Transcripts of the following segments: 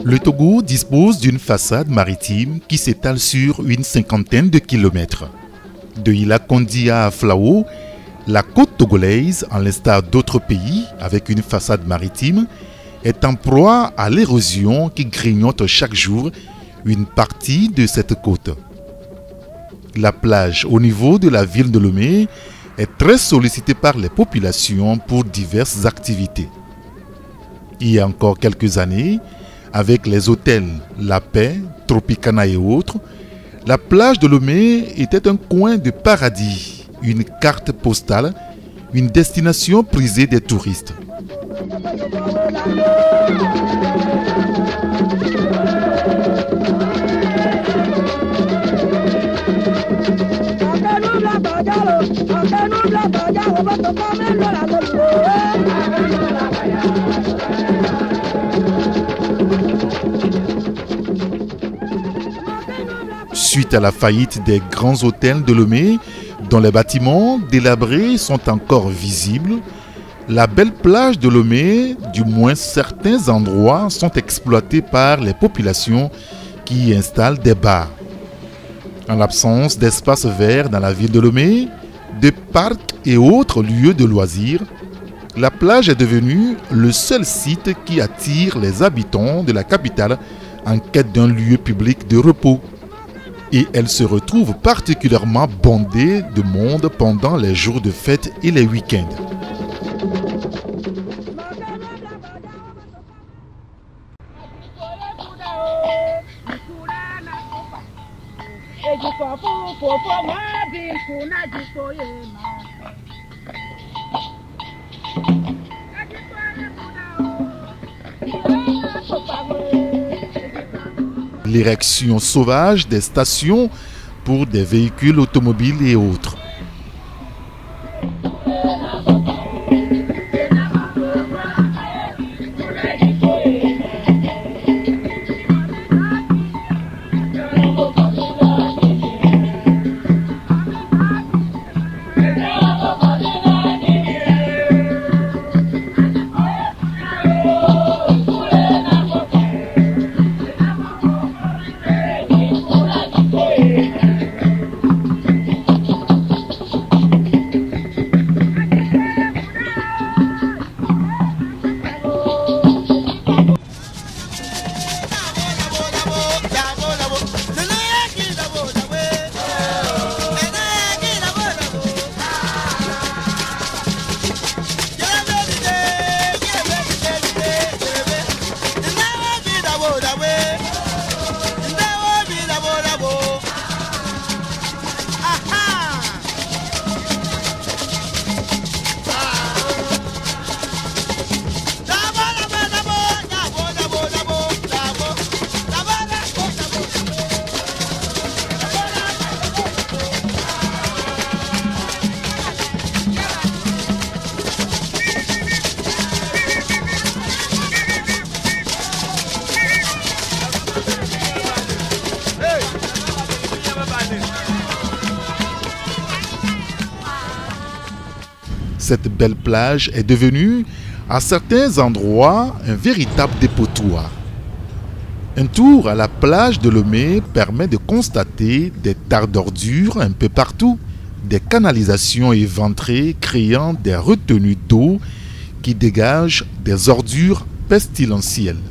Le Togo dispose d'une façade maritime qui s'étale sur une cinquantaine de kilomètres. De Ila-Kondi à Aflao, la côte togolaise, en l'instar d'autres pays avec une façade maritime, est en proie à l'érosion qui grignote chaque jour une partie de cette côte. La plage au niveau de la ville de Lomé est très sollicitée par les populations pour diverses activités. Il y a encore quelques années, avec les hôtels La Paix, Tropicana et autres, la plage de Lomé était un coin de paradis, une carte postale, une destination prisée des touristes. Suite à la faillite des grands hôtels de Lomé, dont les bâtiments délabrés sont encore visibles, la belle plage de Lomé, du moins certains endroits, sont exploités par les populations qui y installent des bars. En l'absence d'espaces verts dans la ville de Lomé, de parcs et autres lieux de loisirs, la plage est devenue le seul site qui attire les habitants de la capitale en quête d'un lieu public de repos. Et elle se retrouve particulièrement bondée de monde pendant les jours de fête et les week-ends. L'érection sauvage des stations pour des véhicules automobiles et autres. Cette belle plage est devenue, à certains endroits, un véritable dépotoir. Un tour à la plage de Lomé permet de constater des tas d'ordures un peu partout, des canalisations éventrées créant des retenues d'eau qui dégagent des ordures pestilentielles.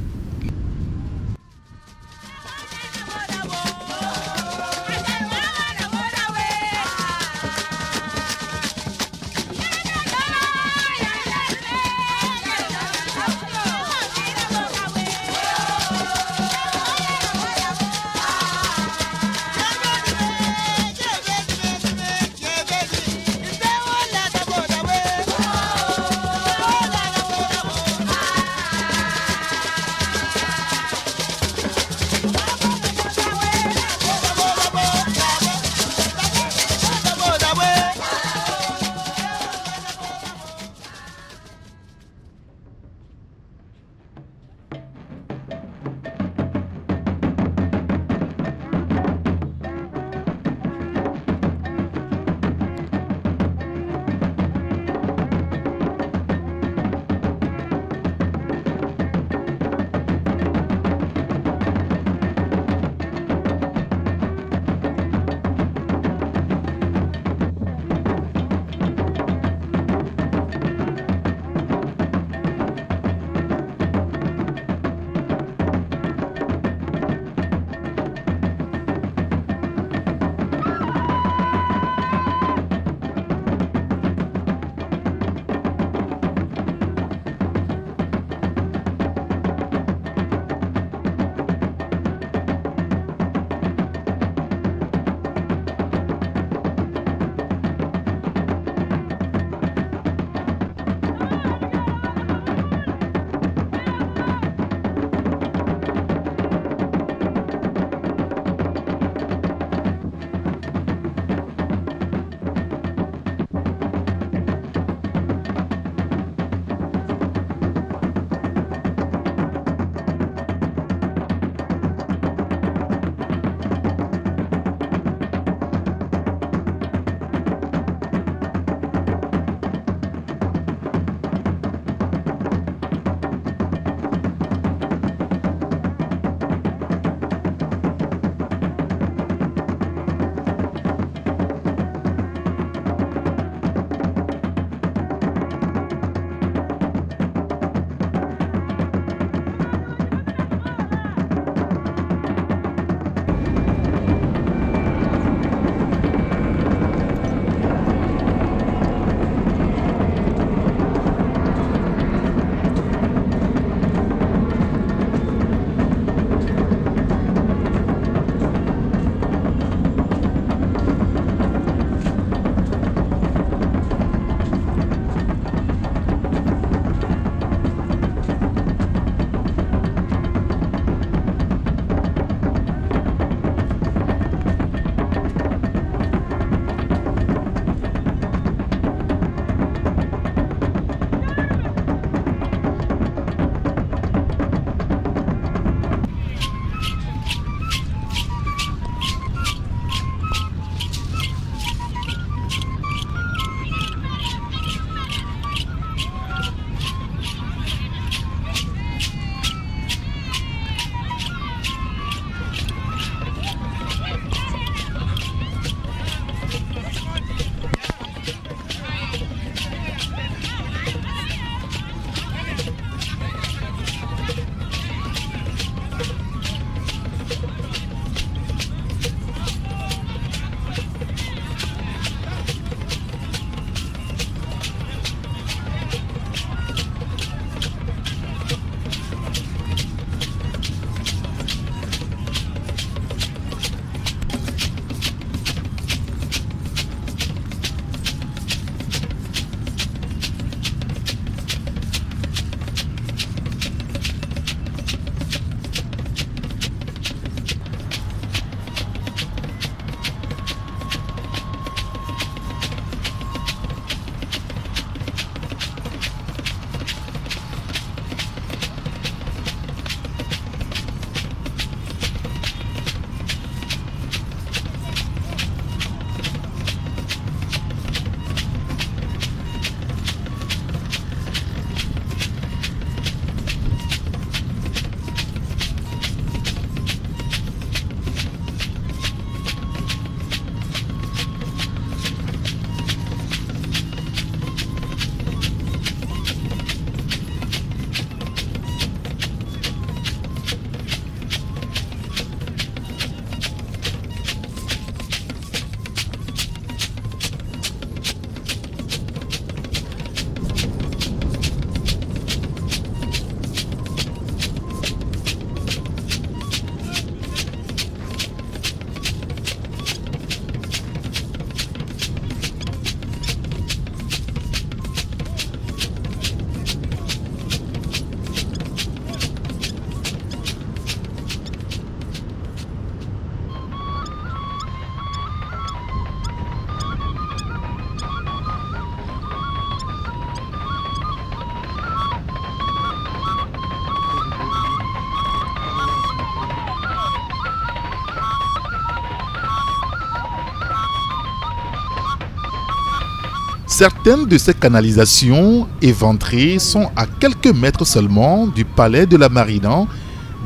Certaines de ces canalisations éventrées sont à quelques mètres seulement du palais de la Marina,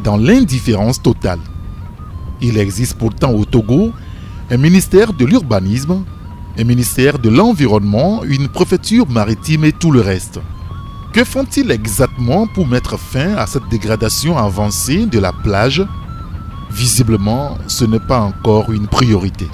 dans l'indifférence totale. Il existe pourtant au Togo un ministère de l'urbanisme, un ministère de l'environnement, une préfecture maritime et tout le reste. Que font-ils exactement pour mettre fin à cette dégradation avancée de la plage? Visiblement, ce n'est pas encore une priorité.